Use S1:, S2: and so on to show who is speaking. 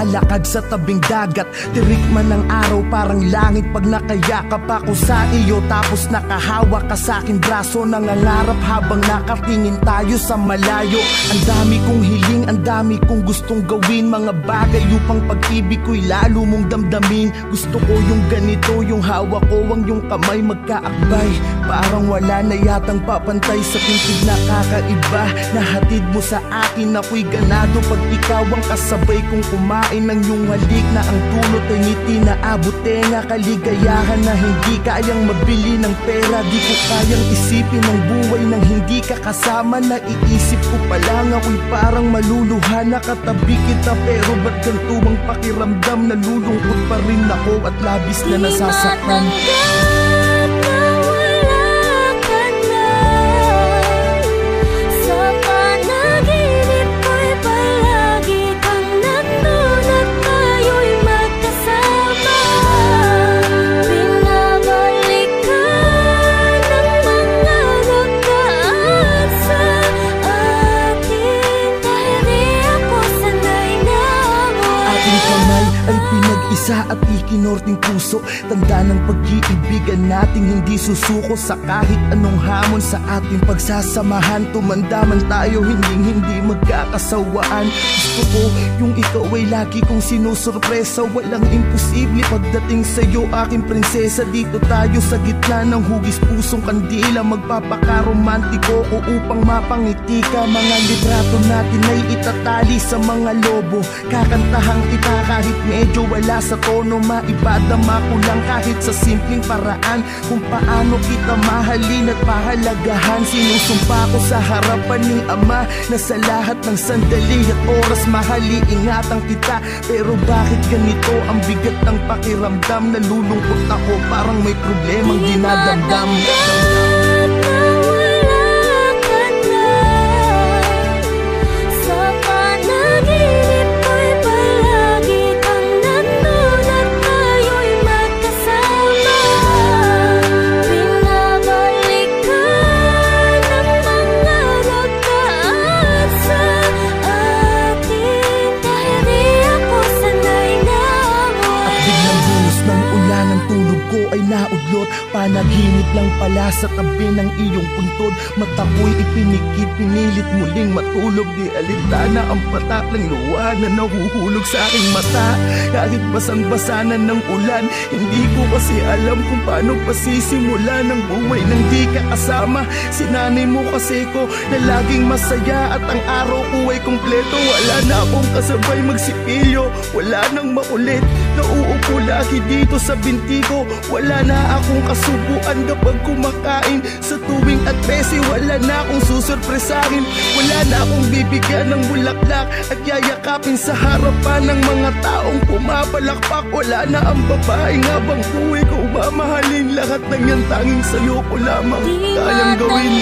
S1: naglalakad sa tabing dagat. Tirik man ng araw parang langit pag nakayakap ako sa iyo. Tapos nakahawak ka sa aking braso, nangangarap habang nakatingin tayo sa malayo. Ang dami kong hiling, ang dami kong gustong gawin, mga bagay upang pag-ibig ko'y lalo mong damdamin. Gusto ko yung ganito, yung hawak ko ang yung kamay magkaakbay. Parang wala na yatang papantay sa pintig na kakaiba. Nahatid mo sa akin, ako'y ganado pag ikaw ang kasabay kong kumain ng iyong halik na ang dulot ay ngiti na abot tenga. Kaligayahan na hindi kayang mabili ng pera. Di ko kayang isipin ang buhay nang hindi ka kasama. Naiisip ko pa lang ako'y parang maluluha. Nakatabi kita pero ba't ganito ang pakiramdam? Nalulungkot pa rin ako at labis na nasasaktan. Isa at ikinorting puso, tanda ng pag-iibigan nating hindi susuko sa kahit anong hamon sa ating pagsasamahan. Tumanda man tayo, hindi magkakasawaan. Gusto ko yung ikaw ay lagi kong sinusurpresa. Walang imposible pagdating sa'yo, aking prinsesa. Dito tayo sa gitna ng hugis pusong kandila. Magpapaka-romantiko ko upang mapangiti ka. Mga litrato natin ay itatali sa mga lobo. Kakantahang kita kahit medyo wala sa tono, maibadama ko lang kahit sa simpleng paraan kung paano kita mahalin at pahalagahan. Sinusumpa ko sa harapan ni Ama na sa lahat ng sandali at oras mahali-ingatan kita. Pero bakit ganito ang bigat ng pakiramdam? Nalulungkot ako, parang may problemang dinadamdam. Naudlot, panaginip lang pala sa tabi ng iyong puntod. Mata ko'y ipinikit, pinilit muling matulog. Di alintana ang patak ng luha na nahuhulog sa aking mata. Kahit basang-basa na ng ulan, hindi ko kasi alam kung paano pasisimula ng buhay nang di ka kasama. Sinanay mo kasi ko na laging masaya at ang araw ko ay kumpleto. Wala na akong kasabay magsipilyo, wala nang makulit. Nauupo lagi dito sa binti ko. Wala na akong kasubuan kapag kumakain. Sa tuwing at 13, wala na akong susurpresahin. Wala na akong bibigyan ng bulaklak at yayakapin sa harapan ng mga taong pumapalakpak. Wala na ang babaeng habang buhay ko mamahalin. Lahat ng yan tanging sa'yo ko lamang kayang gawin.